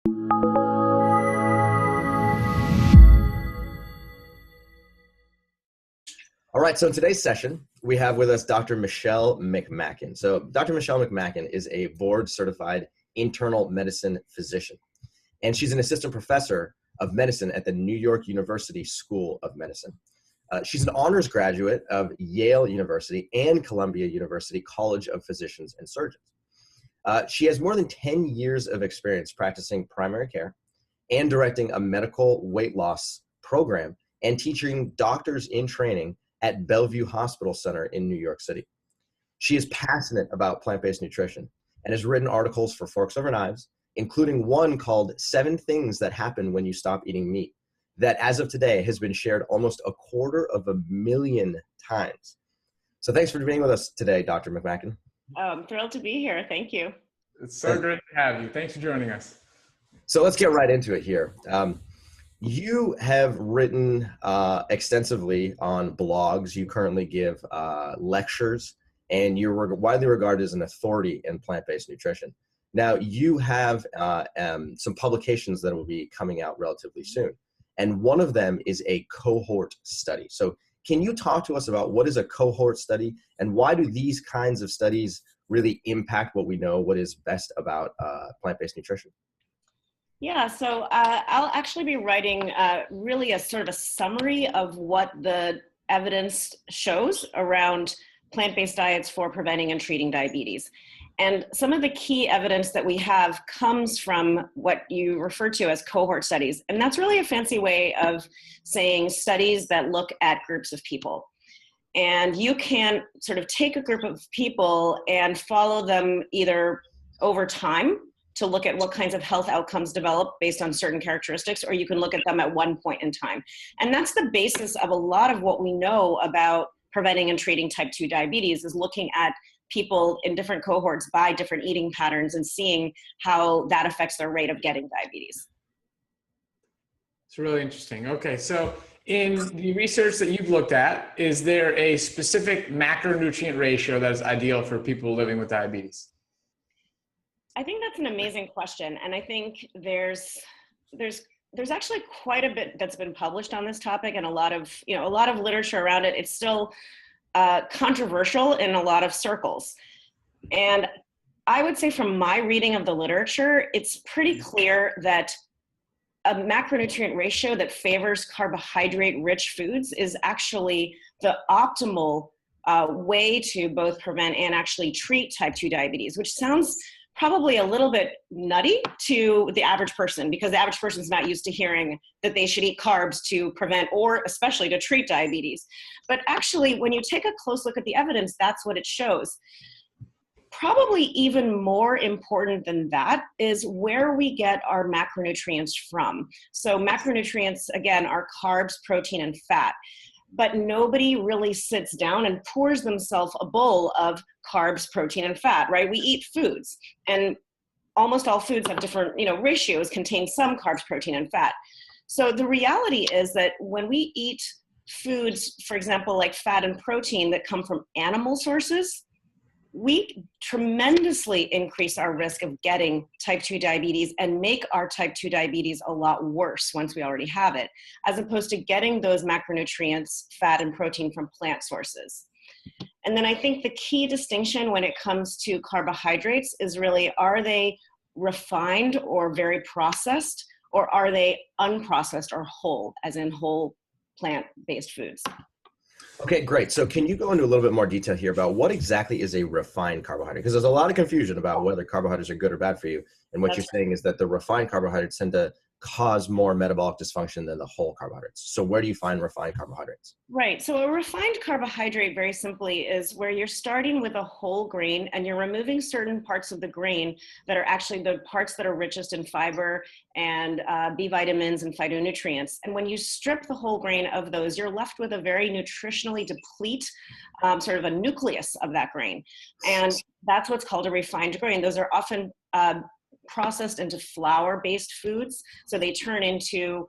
All right, so in today's session, we have with us Dr. Michelle McMacke. So Dr. Michelle McMacke is a board-certified internal medicine physician, and she's an assistant professor of medicine at the New York University School of Medicine. She's an honors graduate of Yale University and Columbia University College of Physicians and Surgeons. She has more than 10 years of experience practicing primary care and directing a medical weight loss program and teaching doctors in training at Bellevue Hospital Center in New York City. She is passionate about plant-based nutrition and has written articles for Forks Over Knives, including one called 7 Things That Happen When You Stop Eating Meat, that as of today has been shared almost 250,000 times. So thanks for being with us today, Dr. McMacke. I'm thrilled to be here. Thank you. It's so great to have you. Thanks for joining us. So let's get right into it here. You have written extensively on blogs. You currently give lectures, and you're widely regarded as an authority in plant-based nutrition. Now, you have some publications that will be coming out relatively soon, and one of them is a cohort study. So can you talk to us about what is a cohort study, and why do these kinds of studies really impact what we know, what is best about plant-based nutrition? Yeah, so I'll actually be writing really a sort of a summary of what the evidence shows around plant-based diets for preventing and treating diabetes. And some of the key evidence that we have comes from what you refer to as cohort studies. And that's really a fancy way of saying studies that look at groups of people. And you can sort of take a group of people and follow them either over time to look at what kinds of health outcomes develop based on certain characteristics, or you can look at them at one point in time. And that's the basis of a lot of what we know about preventing and treating type 2 diabetes, is looking at people in different cohorts by different eating patterns and seeing how that affects their rate of getting diabetes. It's really interesting. Okay, so in the research that you've looked at, is there a specific macronutrient ratio that is ideal for people living with diabetes? I think that's an amazing question, and I think there's actually quite a bit that's been published on this topic, and a lot of literature around it. It's still controversial in a lot of circles, and I would say from my reading of the literature, it's pretty clear that a macronutrient ratio that favors carbohydrate-rich foods is actually the optimal way to both prevent and actually treat type 2 diabetes, which sounds probably a little bit nutty to the average person, because the average person is not used to hearing that they should eat carbs to prevent or especially to treat diabetes. But actually, when you take a close look at the evidence, that's what it shows. Probably even more important than that is where we get our macronutrients from. So macronutrients, again, are carbs, protein, and fat. But nobody really sits down and pours themselves a bowl of carbs, protein, and fat, right? We eat foods, and almost all foods have different, ratios, contain some carbs, protein, and fat. So the reality is that when we eat foods, for example, like fat and protein that come from animal sources, we tremendously increase our risk of getting type 2 diabetes and make our type 2 diabetes a lot worse once we already have it, as opposed to getting those macronutrients, fat and protein, from plant sources. And then I think the key distinction when it comes to carbohydrates is really, are they refined or very processed, or are they unprocessed or whole, as in whole plant-based foods? Okay, great. So can you go into a little bit more detail here about what exactly is a refined carbohydrate? Because there's a lot of confusion about whether carbohydrates are good or bad for you. And what you're saying is that the refined carbohydrates tend to cause more metabolic dysfunction than the whole carbohydrates. So where do you find refined carbohydrates? Right. So a refined carbohydrate, very simply, is where you're starting with a whole grain and you're removing certain parts of the grain that are actually the parts that are richest in fiber and B vitamins and phytonutrients. And when you strip the whole grain of those, you're left with a very nutritionally deplete sort of a nucleus of that grain. And that's what's called a refined grain. Those are often processed into flour-based foods. So they turn into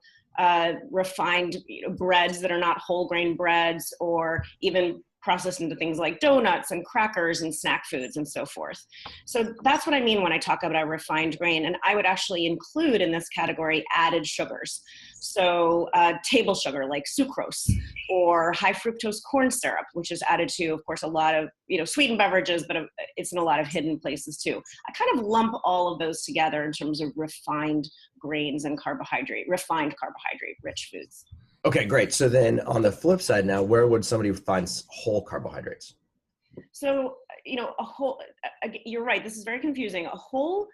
refined breads that are not whole grain breads, or even processed into things like donuts and crackers and snack foods and so forth. So that's what I mean when I talk about a refined grain. And I would actually include in this category added sugars. So table sugar like sucrose, or high fructose corn syrup, which is added to, of course, a lot of, sweetened beverages, but it's in a lot of hidden places too. I kind of lump all of those together in terms of refined grains and refined carbohydrate rich foods. Okay, great. So then on the flip side now, where would somebody find whole carbohydrates? So, you're right. This is very confusing. A whole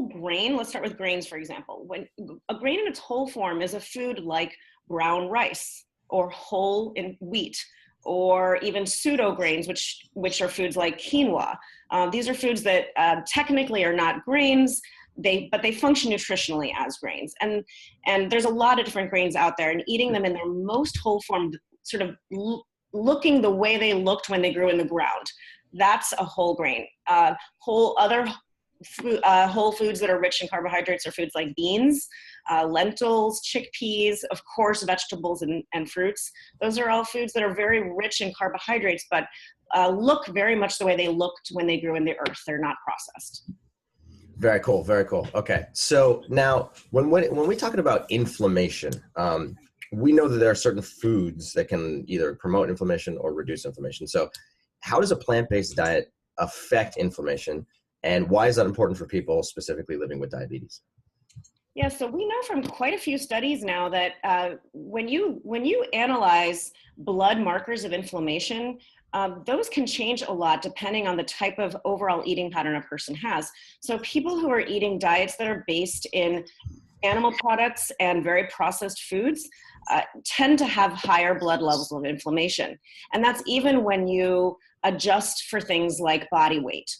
grain, let's start with grains, for example. When a grain in its whole form is a food like brown rice or whole in wheat, or even pseudo grains, which are foods like quinoa. These are foods that technically are not grains, but they function nutritionally as grains. And there's a lot of different grains out there, and eating them in their most whole form, sort of looking the way they looked when they grew in the ground, that's a whole grain. Whole foods that are rich in carbohydrates are foods like beans, lentils, chickpeas, of course, vegetables and fruits. Those are all foods that are very rich in carbohydrates, but look very much the way they looked when they grew in the earth. They're not processed. Very cool. Very cool. Okay. So now when we're talking about inflammation, we know that there are certain foods that can either promote inflammation or reduce inflammation. So how does a plant-based diet affect inflammation, and why is that important for people specifically living with diabetes? Yeah, so we know from quite a few studies now that when you analyze blood markers of inflammation, those can change a lot depending on the type of overall eating pattern a person has. So people who are eating diets that are based in animal products and very processed foods tend to have higher blood levels of inflammation. And that's even when you adjust for things like body weight.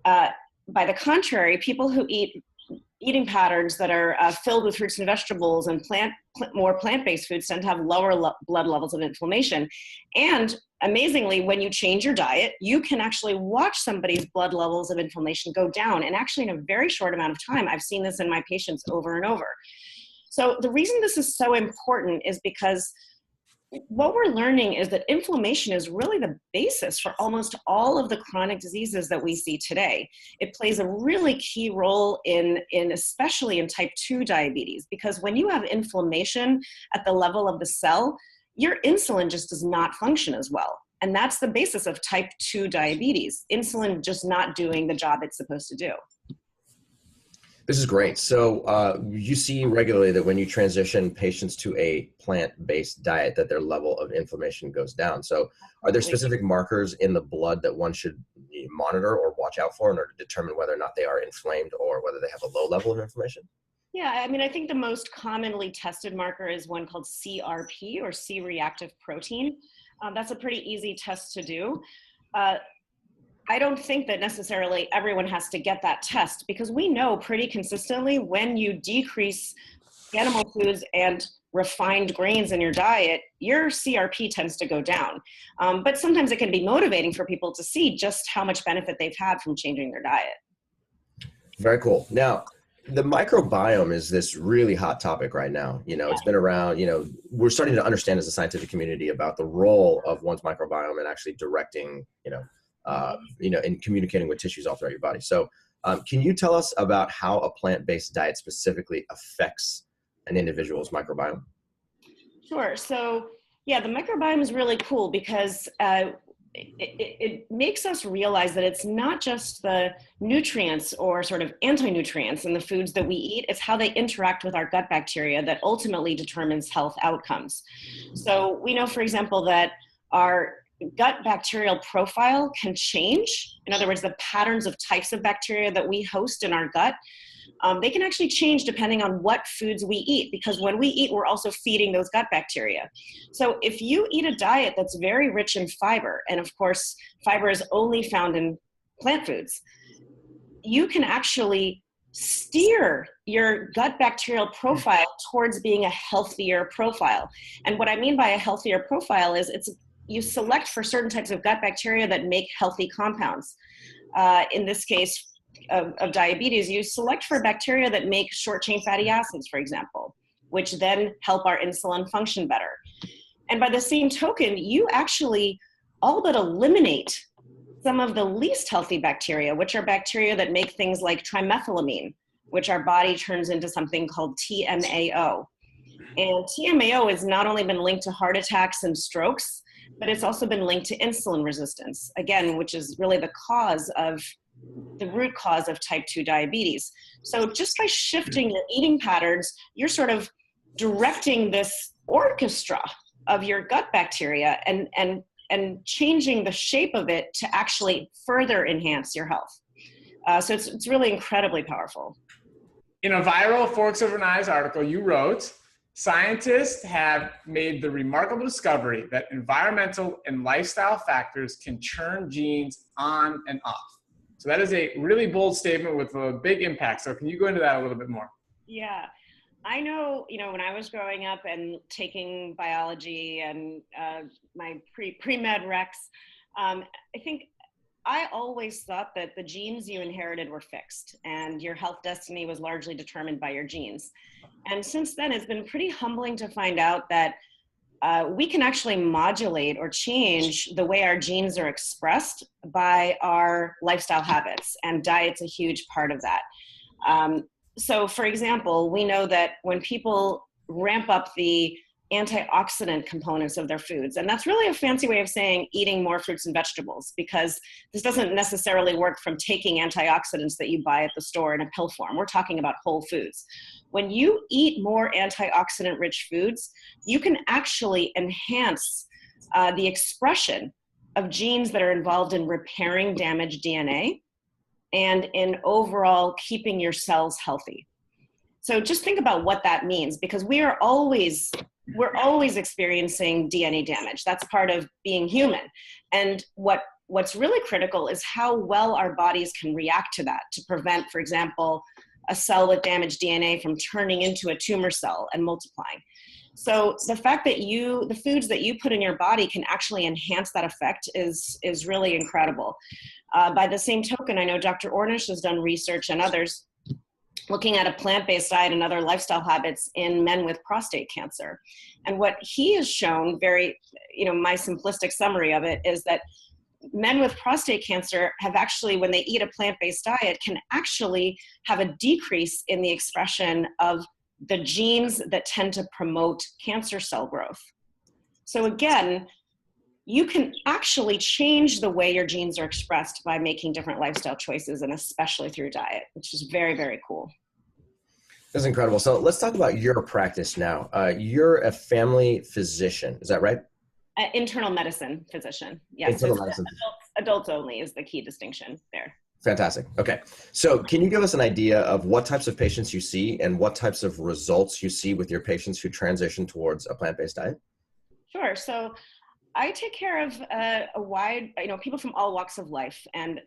By the contrary, people who eat eating patterns that are filled with fruits and vegetables and more plant-based foods tend to have lower blood levels of inflammation. And amazingly, when you change your diet, you can actually watch somebody's blood levels of inflammation go down. And actually, in a very short amount of time, I've seen this in my patients over and over. So the reason this is so important is because what we're learning is that inflammation is really the basis for almost all of the chronic diseases that we see today. It plays a really key role in especially in type 2 diabetes, because when you have inflammation at the level of the cell, your insulin just does not function as well. And that's the basis of type 2 diabetes, insulin just not doing the job it's supposed to do. This is great. So you see regularly that when you transition patients to a plant-based diet, that their level of inflammation goes down. So are there specific markers in the blood that one should monitor or watch out for in order to determine whether or not they are inflamed or whether they have a low level of inflammation? Yeah, I mean, I think the most commonly tested marker is one called CRP, or C-reactive protein. That's a pretty easy test to do. I don't think that necessarily everyone has to get that test, because we know pretty consistently when you decrease animal foods and refined grains in your diet, your CRP tends to go down. But sometimes it can be motivating for people to see just how much benefit they've had from changing their diet. Very cool. Now, the microbiome is this really hot topic right now. It's been around, we're starting to understand as a scientific community about the role of one's microbiome and actually directing, in communicating with tissues all throughout your body. So can you tell us about how a plant-based diet specifically affects an individual's microbiome? Sure. So yeah, the microbiome is really cool because it makes us realize that it's not just the nutrients or sort of anti-nutrients in the foods that we eat, it's how they interact with our gut bacteria that ultimately determines health outcomes. So we know, for example, that our gut bacterial profile can change. In other words, the patterns of types of bacteria that we host in our gut, they can actually change depending on what foods we eat, because when we eat, we're also feeding those gut bacteria. So if you eat a diet that's very rich in fiber, and of course, fiber is only found in plant foods, you can actually steer your gut bacterial profile towards being a healthier profile. And what I mean by a healthier profile is you select for certain types of gut bacteria that make healthy compounds. In this case of diabetes, you select for bacteria that make short chain fatty acids, for example, which then help our insulin function better. And by the same token, you actually all but eliminate some of the least healthy bacteria, which are bacteria that make things like trimethylamine, which our body turns into something called TMAO. And TMAO has not only been linked to heart attacks and strokes, but it's also been linked to insulin resistance, again, which is really the root cause of type 2 diabetes. So just by shifting your eating patterns, you're sort of directing this orchestra of your gut bacteria and changing the shape of it to actually further enhance your health. So it's really incredibly powerful. In a viral Forks Over Knives article you wrote, scientists have made the remarkable discovery that environmental and lifestyle factors can turn genes on and off. So that is a really bold statement with a big impact. So can you go into that a little bit more? Yeah, I know, when I was growing up and taking biology and my pre-med recs, I think I always thought that the genes you inherited were fixed and your health destiny was largely determined by your genes. And since then, it's been pretty humbling to find out that we can actually modulate or change the way our genes are expressed by our lifestyle habits, and diet's a huge part of that. So for example, we know that when people ramp up the antioxidant components of their foods, and that's really a fancy way of saying eating more fruits and vegetables, because this doesn't necessarily work from taking antioxidants that you buy at the store in a pill form. We're talking about whole foods. When you eat more antioxidant rich foods, you can actually enhance the expression of genes that are involved in repairing damaged DNA and in overall keeping your cells healthy. So just think about what that means, because we're always experiencing DNA damage. That's part of being human. And what's really critical is how well our bodies can react to that to prevent, for example, a cell with damaged DNA from turning into a tumor cell and multiplying. So the fact that the foods that you put in your body can actually enhance that effect is really incredible. By the same token, I know Dr. Ornish has done research and others looking at a plant-based diet and other lifestyle habits in men with prostate cancer. And what he has shown, my simplistic summary of it is that men with prostate cancer have actually, when they eat a plant-based diet, can actually have a decrease in the expression of the genes that tend to promote cancer cell growth. So again, you can actually change the way your genes are expressed by making different lifestyle choices, and especially through diet, which is very, very cool. That's incredible. So let's talk about your practice now. You're a family physician, is that right? Internal medicine physician. Yes. Internal medicine. Adults only is the key distinction there. Fantastic. Okay. So can you give us an idea of what types of patients you see and what types of results you see with your patients who transition towards a plant-based diet? Sure. So I take care of a wide, people from all walks of life and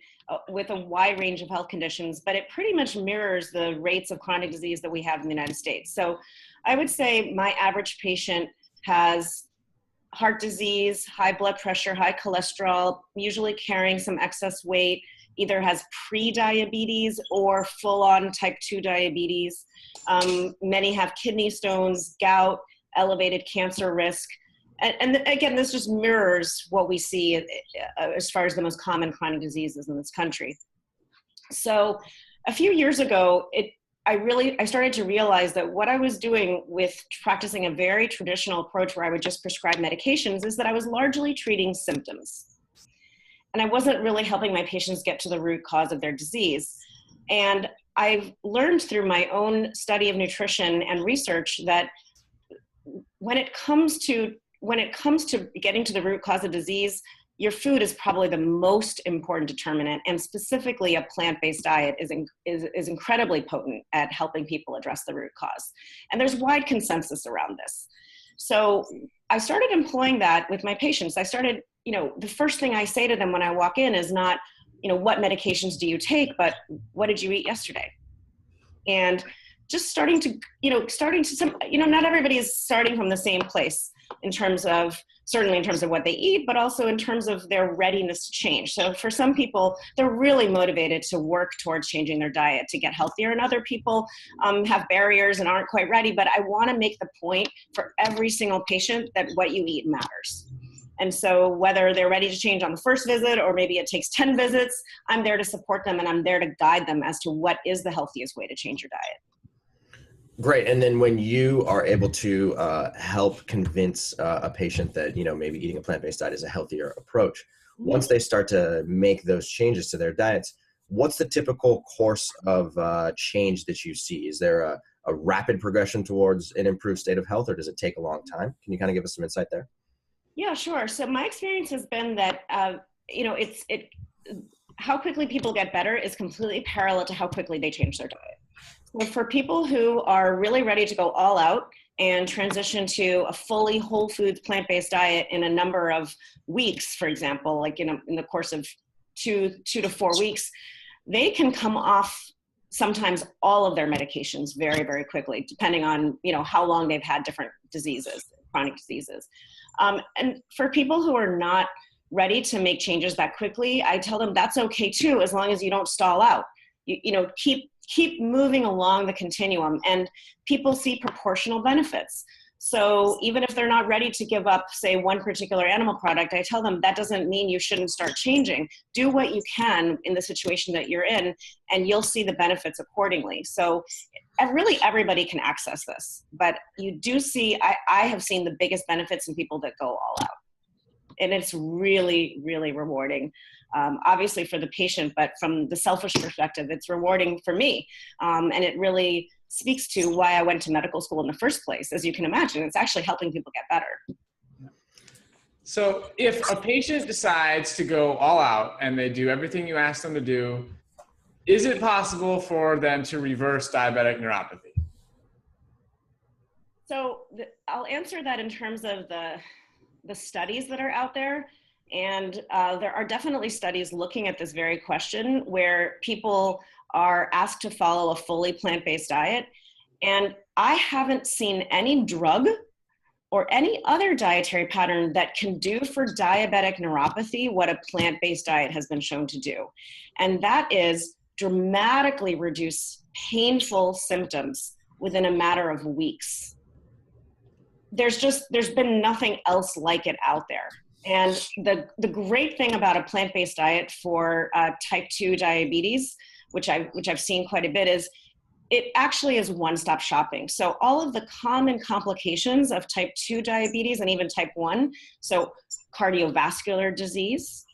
with a wide range of health conditions, but it pretty much mirrors the rates of chronic disease that we have in the United States. So I would say my average patient has heart disease, high blood pressure, high cholesterol, usually carrying some excess weight, either has pre-diabetes or full-on type 2 diabetes. Many have kidney stones, gout, elevated cancer risk. And again, this just mirrors what we see as far as the most common chronic diseases in this country. So a few years ago, I started to realize that what I was doing with practicing a very traditional approach where I would just prescribe medications is that I was largely treating symptoms. And I wasn't really helping my patients get to the root cause of their disease. And I've learned through my own study of nutrition and research that when it comes to getting to the root cause of disease, your food is probably the most important determinant, and specifically a plant-based diet is incredibly potent at helping people address the root cause. And there's wide consensus around this. So I started employing that with my patients. I started, the first thing I say to them when I walk in is not, what medications do you take, but what did you eat yesterday? And just not everybody is starting from the same place. certainly in terms of what they eat, but also in terms of their readiness to change. So for some people, they're really motivated to work towards changing their diet to get healthier, and other people have barriers and aren't quite ready. But I want to make the point for every single patient that what you eat matters. And so whether they're ready to change on the first visit or maybe it takes 10 visits, I'm there to support them, and I'm there to guide them as to what is the healthiest way to change your diet. Great. And then when you are able to help convince a patient that, maybe eating a plant-based diet is a healthier approach, once they start to make those changes to their diets, what's the typical course of change that you see? Is there a rapid progression towards an improved state of health, or does it take a long time? Can you kind of give us some insight there? Yeah, sure. So my experience has been that, how quickly people get better is completely parallel to how quickly they change their diet. So for people who are really ready to go all out and transition to a fully whole foods plant-based diet in a number of weeks, for example, like in the course of two to 4 weeks, they can come off sometimes all of their medications very, very quickly, depending on, how long they've had different diseases, chronic diseases. And for people who are not ready to make changes that quickly, I tell them that's okay too, as long as you don't stall out. Keep moving along the continuum, and people see proportional benefits. So even if they're not ready to give up, say, one particular animal product, I tell them that doesn't mean you shouldn't start changing. Do what you can in the situation that you're in, and you'll see the benefits accordingly. So really everybody can access this, but you do see, I have seen the biggest benefits in people that go all out. And it's really, really rewarding, obviously for the patient, but from the selfish perspective, it's rewarding for me. And it really speaks to why I went to medical school in the first place. As you can imagine, it's actually helping people get better. So if a patient decides to go all out and they do everything you ask them to do, is it possible for them to reverse diabetic neuropathy? So I'll answer that in terms of the studies that are out there. And there are definitely studies looking at this very question where people are asked to follow a fully plant-based diet. And I haven't seen any drug or any other dietary pattern that can do for diabetic neuropathy what a plant-based diet has been shown to do. And that is dramatically reduce painful symptoms within a matter of weeks. There's been nothing else like it out there. And the great thing about a plant-based diet for type 2 diabetes, which I've seen quite a bit, is it actually is one-stop shopping. So all of the common complications of type 2 diabetes and even type 1, so cardiovascular disease,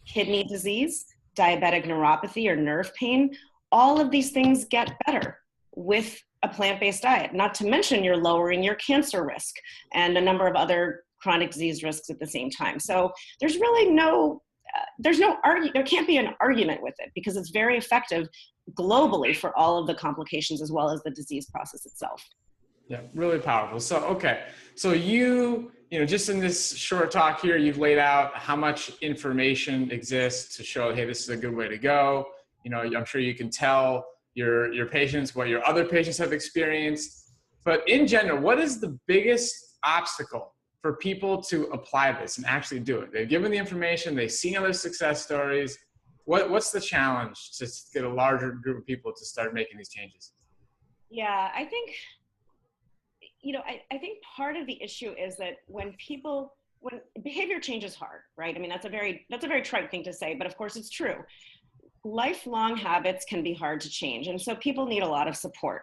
kidney disease, diabetic neuropathy or nerve pain, all of these things get better with a plant-based diet, not to mention you're lowering your cancer risk and a number of other chronic disease risks at the same time. So there's really there can't be an argument with it because it's very effective globally for all of the complications as well as the disease process itself. Yeah, really powerful. So, okay. So just in this short talk here, you've laid out how much information exists to show, hey, this is a good way to go. I'm sure you can tell your patients what your other patients have experienced. But in general, what is the biggest obstacle for people to apply this and actually do it? They've given the information, they've seen other success stories. What's the challenge to get a larger group of people to start making these changes? Yeah, I think, I think part of the issue is that when behavior change is hard, right? I mean, that's a very trite thing to say, but of course it's true. Lifelong habits can be hard to change. And so people need a lot of support.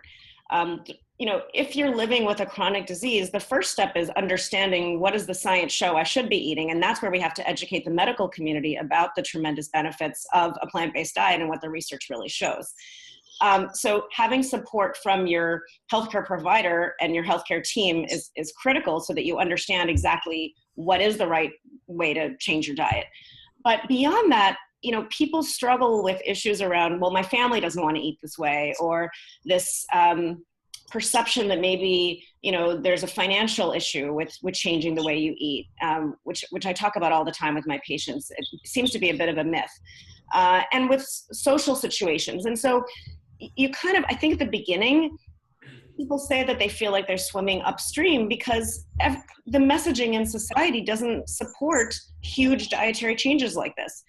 If you're living with a chronic disease, the first step is understanding what does the science show I should be eating. And that's where we have to educate the medical community about the tremendous benefits of a plant-based diet and what the research really shows. So having support from your healthcare provider and your healthcare team is critical so that you understand exactly what is the right way to change your diet. But beyond that, people struggle with issues around, well, my family doesn't want to eat this way, or this perception that maybe, there's a financial issue with changing the way you eat, which I talk about all the time with my patients. It seems to be a bit of a myth. And with social situations. And so I think at the beginning, people say that they feel like they're swimming upstream because the messaging in society doesn't support huge dietary changes like this.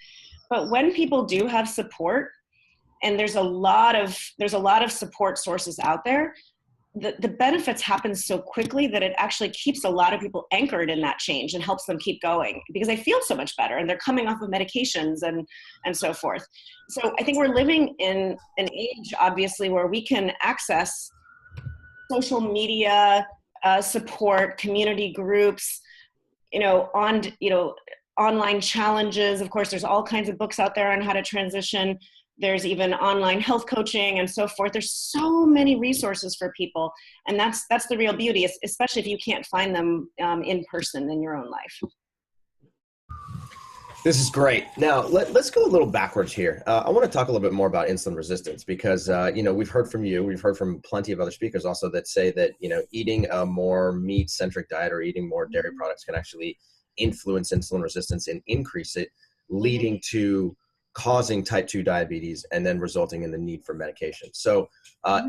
But when people do have support, and there's a lot of support sources out there, the benefits happen so quickly that it actually keeps a lot of people anchored in that change and helps them keep going because they feel so much better and they're coming off of medications and so forth. So I think we're living in an age, obviously, where we can access social media support, community groups, online challenges. Of course, there's all kinds of books out there on how to transition. There's even online health coaching and so forth. There's so many resources for people. And that's the real beauty, especially if you can't find them in person in your own life. This is great. Now, let's go a little backwards here. I want to talk a little bit more about insulin resistance because, we've heard from you, we've heard from plenty of other speakers also that say that, eating a more meat-centric diet or eating more dairy products can actually influence insulin resistance and increase it, leading to causing type 2 diabetes and then resulting in the need for medication. So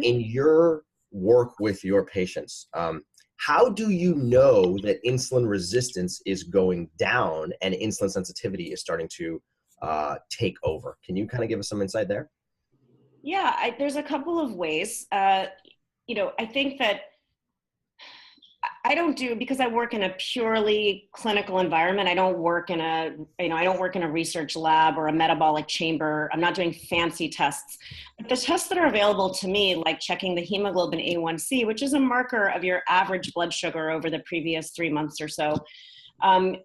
in your work with your patients, how do you know that insulin resistance is going down and insulin sensitivity is starting to take over? Can you kind of give us some insight there? Yeah, there's a couple of ways. I think that I don't because I work in a purely clinical environment. I don't work in a research lab or a metabolic chamber. I'm not doing fancy tests. But the tests that are available to me, like checking the hemoglobin A1C, which is a marker of your average blood sugar over the previous 3 months or so,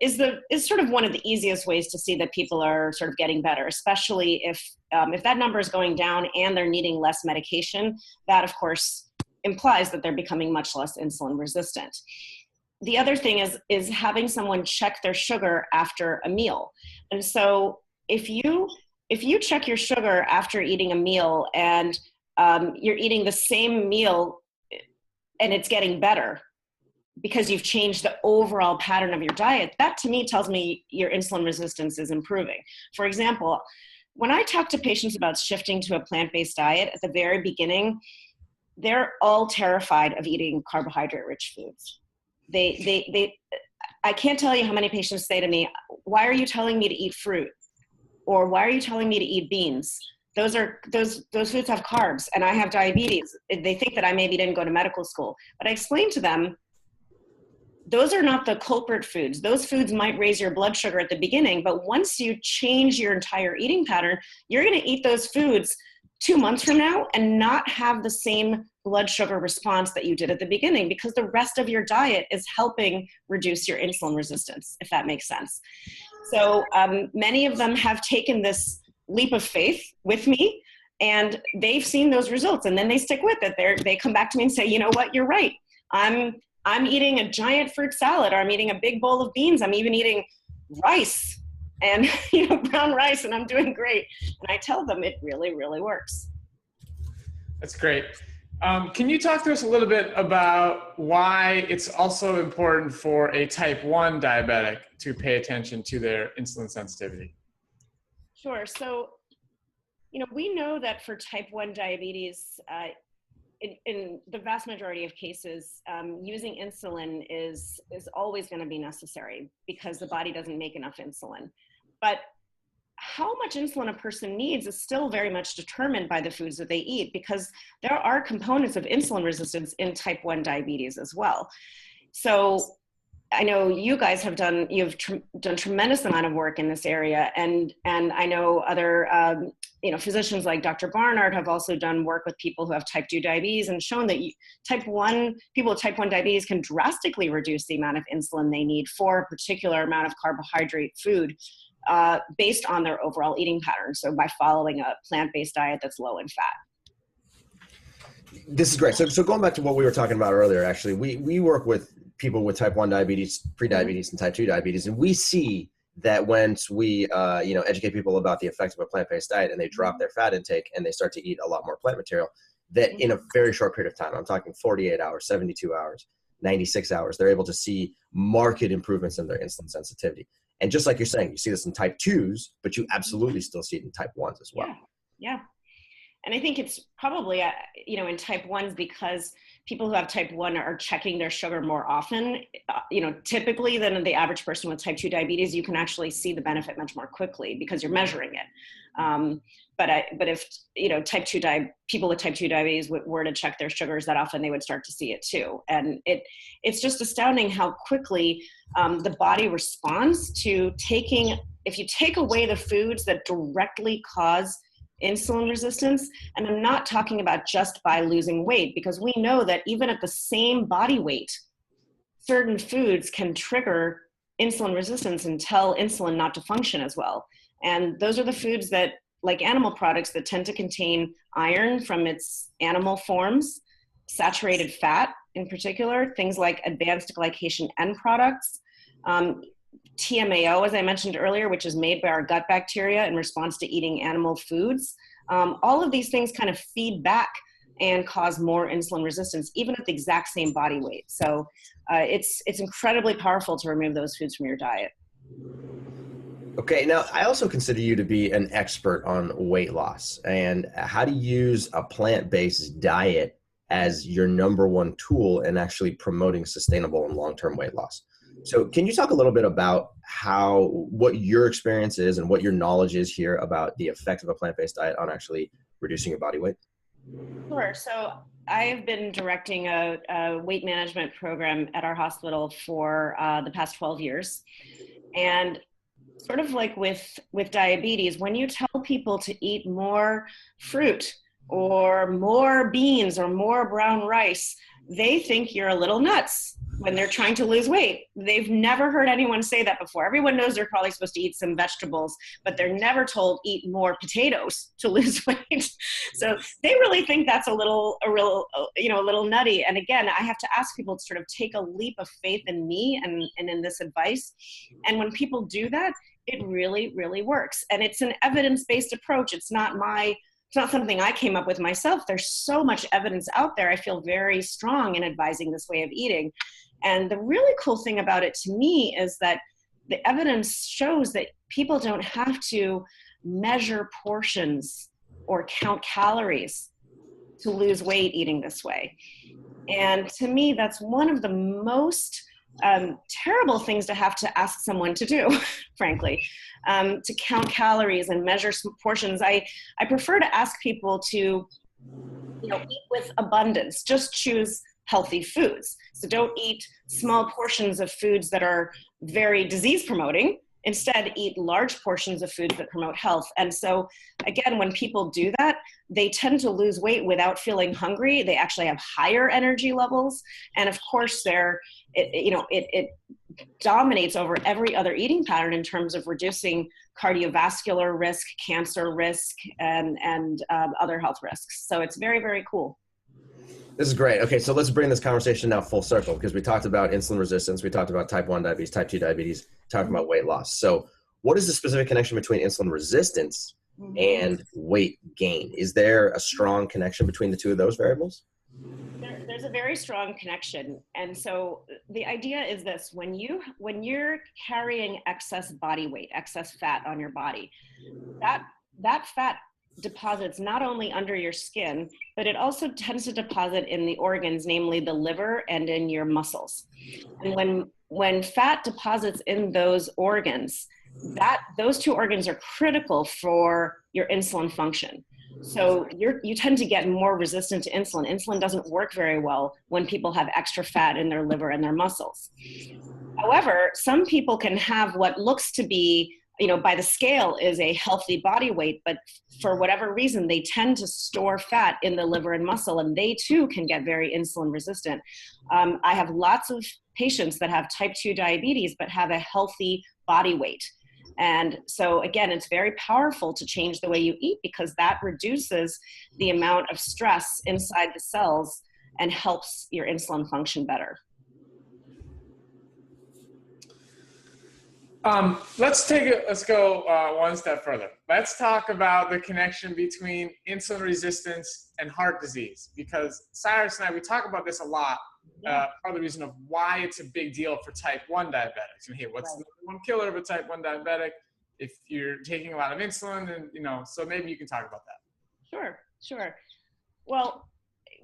is sort of one of the easiest ways to see that people are sort of getting better, especially if that number is going down and they're needing less medication. That, of course, implies that they're becoming much less insulin resistant. The other thing is having someone check their sugar after a meal. And so if you check your sugar after eating a meal and you're eating the same meal and it's getting better because you've changed the overall pattern of your diet, that to me tells me your insulin resistance is improving. For example, when I talk to patients about shifting to a plant-based diet at the very beginning, they're all terrified of eating carbohydrate-rich foods. I can't tell you how many patients say to me, "Why are you telling me to eat fruit?" Or "Why are you telling me to eat beans? Those foods have carbs, and I have diabetes." They think that I maybe didn't go to medical school. But I explain to them, those are not the culprit foods. Those foods might raise your blood sugar at the beginning, but once you change your entire eating pattern, you're going to eat those foods 2 months from now and not have the same blood sugar response that you did at the beginning because the rest of your diet is helping reduce your insulin resistance, if that makes sense. So many of them have taken this leap of faith with me and they've seen those results and then they stick with it. They come back to me and say, "You know what, you're right. I'm eating a giant fruit salad, or I'm eating a big bowl of beans. I'm even eating rice and brown rice, and I'm doing great." And I tell them it really, really works. That's great. Can you talk to us a little bit about why it's also important for a type 1 diabetic to pay attention to their insulin sensitivity? Sure. So, we know that for type 1 diabetes, in the vast majority of cases, using insulin is always going to be necessary because the body doesn't make enough insulin. But how much insulin a person needs is still very much determined by the foods that they eat because there are components of insulin resistance in type 1 diabetes as well. So I know you guys have done tremendous amount of work in this area, and I know other physicians like Dr. Barnard have also done work with people who have type 2 diabetes and shown that people with type 1 diabetes can drastically reduce the amount of insulin they need for a particular amount of carbohydrate food based on their overall eating pattern. So by following a plant-based diet that's low in fat. This is great. So going back to what we were talking about earlier, actually, we work with people with type 1 diabetes, pre-diabetes, and type 2 diabetes, and we see that once we educate people about the effects of a plant-based diet and they drop their fat intake and they start to eat a lot more plant material, that in a very short period of time, I'm talking 48 hours, 72 hours, 96 hours, they're able to see marked improvements in their insulin sensitivity. And just like you're saying, you see this in type 2s, but you absolutely still see it in type 1s as well. Yeah. And I think it's probably, in type 1s because people who have type 1 are checking their sugar more often, typically than the average person with type 2 diabetes, you can actually see the benefit much more quickly because you're measuring it. But if type 2 people with type 2 diabetes were to check their sugars that often, they would start to see it too. And it's just astounding how quickly the body responds to if you take away the foods that directly cause insulin resistance. And I'm not talking about just by losing weight, because we know that even at the same body weight, certain foods can trigger insulin resistance and tell insulin not to function as well. And those are the foods that, like animal products, that tend to contain iron from its animal forms, saturated fat in particular, things like advanced glycation end products, TMAO, as I mentioned earlier, which is made by our gut bacteria in response to eating animal foods. All of these things kind of feed back and cause more insulin resistance, even at the exact same body weight. So it's incredibly powerful to remove those foods from your diet. Okay, now I also consider you to be an expert on weight loss and how to use a plant-based diet as your number one tool in actually promoting sustainable and long-term weight loss. So can you talk a little bit about what your experience is and what your knowledge is here about the effect of a plant-based diet on actually reducing your body weight? Sure. So I have been directing a weight management program at our hospital for the past 12 years. And sort of like with diabetes, when you tell people to eat more fruit or more beans or more brown rice, they think you're a little nuts when they're trying to lose weight. They've never heard anyone say that before. Everyone knows they're probably supposed to eat some vegetables, but they're never told eat more potatoes to lose weight. So they really think that's a little nutty. And again, I have to ask people to sort of take a leap of faith in me and in this advice. And when people do that, it really, really works. And it's an evidence-based approach. It's not something I came up with myself. There's so much evidence out there. I feel very strong in advising this way of eating. And the really cool thing about it to me is that the evidence shows that people don't have to measure portions or count calories to lose weight eating this way. And to me, that's one of the most terrible things to have to ask someone to do, frankly, to count calories and measure portions. I prefer to ask people to, eat with abundance. Just choose healthy foods. So don't eat small portions of foods that are very disease promoting. Instead, eat large portions of foods that promote health. And so again, when people do that, they tend to lose weight without feeling hungry. They actually have higher energy levels. And of course, it dominates over every other eating pattern in terms of reducing cardiovascular risk, cancer risk, and other health risks. So it's very, very cool. This is great. Okay, so let's bring this conversation now full circle, because we talked about insulin resistance, we talked about type 1 diabetes, type 2 diabetes, talking about weight loss. So what is the specific connection between insulin resistance and weight gain? Is there a strong connection between the two of those variables? There's a very strong connection. And so the idea is this: when you're carrying excess body weight, excess fat on your body, that fat deposits not only under your skin, but it also tends to deposit in the organs, namely the liver and in your muscles. And when fat deposits in those organs, those two organs are critical for your insulin function. So you tend to get more resistant to insulin. Insulin doesn't work very well when people have extra fat in their liver and their muscles. However, some people can have what looks to be, by the scale, is a healthy body weight, but for whatever reason, they tend to store fat in the liver and muscle, and they too can get very insulin resistant. I have lots of patients that have type 2 diabetes, but have a healthy body weight. And so again, it's very powerful to change the way you eat, because that reduces the amount of stress inside the cells and helps your insulin function better. Let's go one step further. Let's talk about the connection between insulin resistance and heart disease, because Cyrus and I, we talk about this a lot. Part of the reason of why it's a big deal for type 1 diabetics. And hey, what's the number one killer of a type 1 diabetic? If you're taking a lot of insulin, and so maybe you can talk about that. Sure. Well,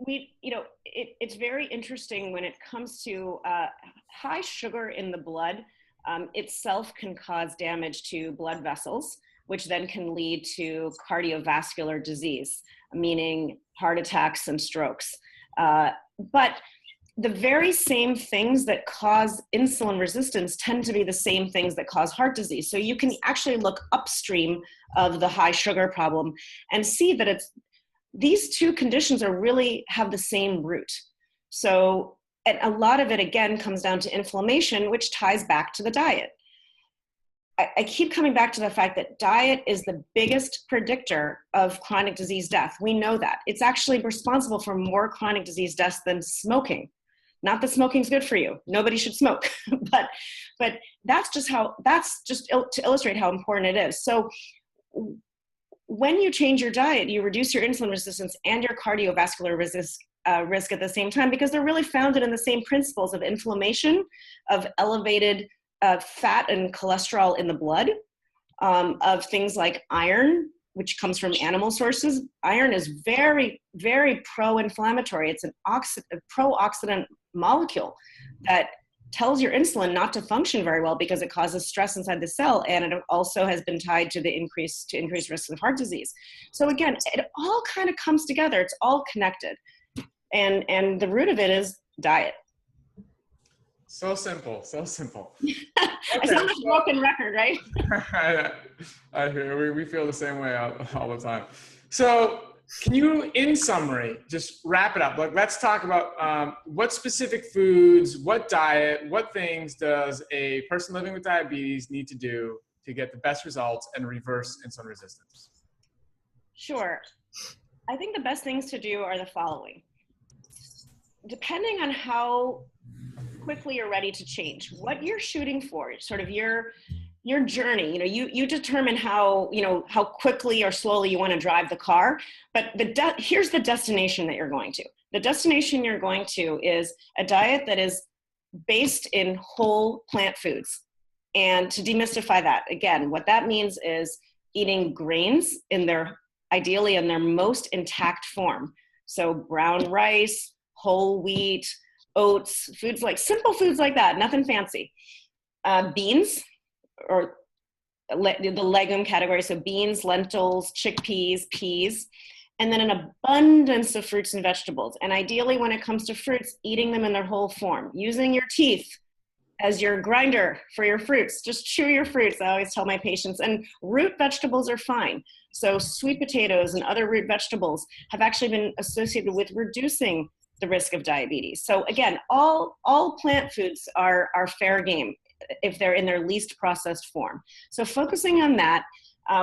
it's very interesting when it comes to high sugar in the blood itself can cause damage to blood vessels, which then can lead to cardiovascular disease, meaning heart attacks and strokes. But the very same things that cause insulin resistance tend to be the same things that cause heart disease. So you can actually look upstream of the high sugar problem and see that these two conditions really have the same root. So, and a lot of it again comes down to inflammation, which ties back to the diet. I keep coming back to the fact that diet is the biggest predictor of chronic disease death. We know that. It's actually responsible for more chronic disease deaths than smoking. Not that smoking's good for you. Nobody should smoke, but that's just to illustrate how important it is. So when you change your diet, you reduce your insulin resistance and your cardiovascular risk at the same time, because they're really founded in the same principles of inflammation, of elevated fat and cholesterol in the blood, of things like iron, which comes from animal sources. Iron is very, very pro-inflammatory. It's a pro-oxidant molecule that tells your insulin not to function very well because it causes stress inside the cell, and it also has been tied to the increased risks of heart disease. So again, it all kind of comes together. It's all connected, and the root of it is diet. So simple, so simple. I sound like a broken record, right? I hear. We feel the same way all the time. So can you, in summary, just wrap it up? Like, let's talk about what specific foods, what diet, what things does a person living with diabetes need to do to get the best results and reverse insulin resistance? Sure. I think the best things to do are the following. Depending on how quickly you're ready to change, what you're shooting for, sort of your journey, you determine how quickly or slowly you want to drive the car, but here's the destination that you're going to. The destination you're going to is a diet that is based in whole plant foods. And to demystify that, again, what that means is eating grains ideally in their most intact form. So brown rice, whole wheat, oats, simple foods like that, nothing fancy. Beans, or the legume category, so beans, lentils, chickpeas, peas, and then an abundance of fruits and vegetables. And ideally, when it comes to fruits, eating them in their whole form, using your teeth as your grinder for your fruits. Just chew your fruits, I always tell my patients. And root vegetables are fine. So sweet potatoes and other root vegetables have actually been associated with reducing the risk of diabetes. So again, all plant foods are fair game if they're in their least processed form. So focusing on that,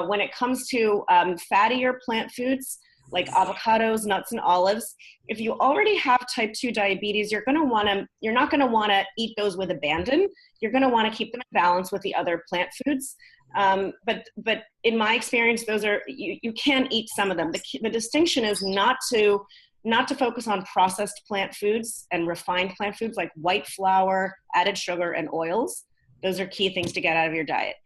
when it comes to fattier plant foods like avocados, nuts, and olives, if you already have type 2 diabetes, you're not gonna wanna eat those with abandon. You're gonna wanna keep them in balance with the other plant foods. But in my experience, you can eat some of them. The distinction is not to focus on processed plant foods and refined plant foods like white flour, added sugar, and oils. Those are key things to get out of your diet.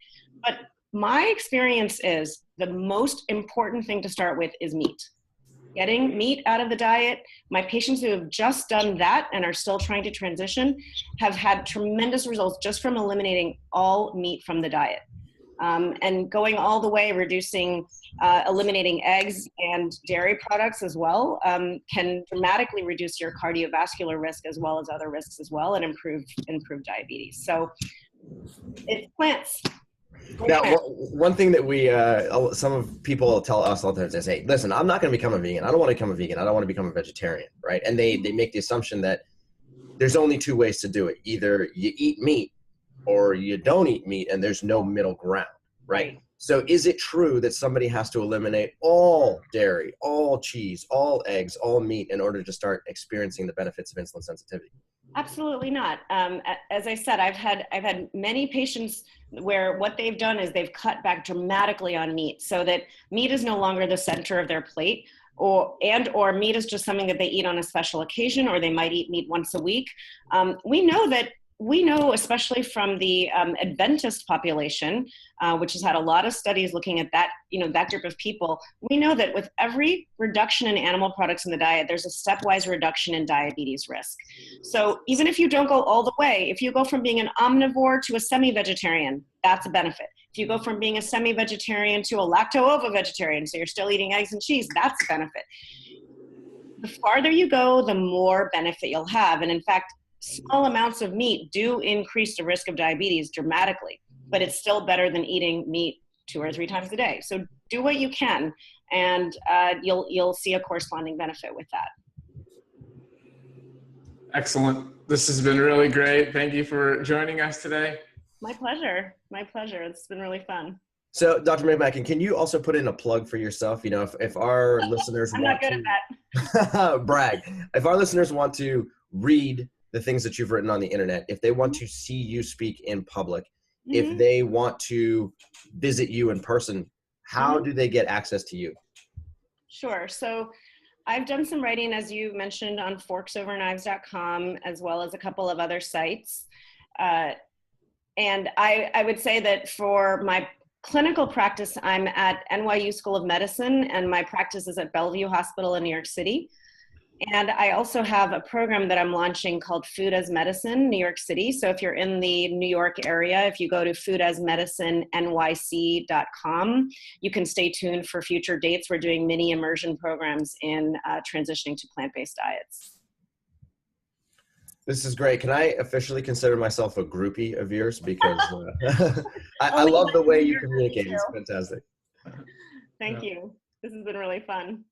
But my experience is the most important thing to start with is meat. Getting meat out of the diet. My patients who have just done that and are still trying to transition have had tremendous results just from eliminating all meat from the diet. And going all the way, eliminating eggs and dairy products as well, can dramatically reduce your cardiovascular risk as well as other risks as well, and improve diabetes. So it's plants. Now, one thing that some of people tell us all the time, they say, listen, I'm not going to become a vegan. I don't want to become a vegan. I don't want to become a vegetarian, right? And they make the assumption that there's only two ways to do it. Either you eat meat or you don't eat meat, and there's no middle ground, right? So is it true that somebody has to eliminate all dairy, all cheese, all eggs, all meat in order to start experiencing the benefits of insulin sensitivity? Absolutely not. As I said, I've had many patients where what they've done is they've cut back dramatically on meat, so that meat is no longer the center of their plate, or meat is just something that they eat on a special occasion, or they might eat meat once a week. We know that we know, especially from the Adventist population, which has had a lot of studies looking at that, that group of people, we know that with every reduction in animal products in the diet, there's a stepwise reduction in diabetes risk. So even if you don't go all the way, if you go from being an omnivore to a semi-vegetarian, that's a benefit. If you go from being a semi-vegetarian to a lacto-ovo-vegetarian, so you're still eating eggs and cheese, that's a benefit. The farther you go, the more benefit you'll have. And in fact, small amounts of meat do increase the risk of diabetes dramatically, but it's still better than eating meat 2 or 3 times a day. So do what you can, and you'll see a corresponding benefit with that. Excellent. This has been really great. Thank you for joining us today. My pleasure. My pleasure. It's been really fun. So, Dr. McMacke, can you also put in a plug for yourself? If our listeners I'm want not good to at that. brag, if our listeners want to read the things that you've written on the internet, if they want to see you speak in public, if they want to visit you in person, how do they get access to you? Sure. So I've done some writing, as you mentioned, on forksovernines.com, as well as a couple of other sites. And I would say that for my clinical practice, I'm at NYU School of Medicine, and my practice is at Bellevue Hospital in New York City. And I also have a program that I'm launching called Food as Medicine, New York City. So if you're in the New York area, if you go to foodasmedicinenyc.com, you can stay tuned for future dates. We're doing mini immersion programs in transitioning to plant-based diets. This is great. Can I officially consider myself a groupie of yours? Because I love the way you communicate. It's fantastic. Thank you. This has been really fun.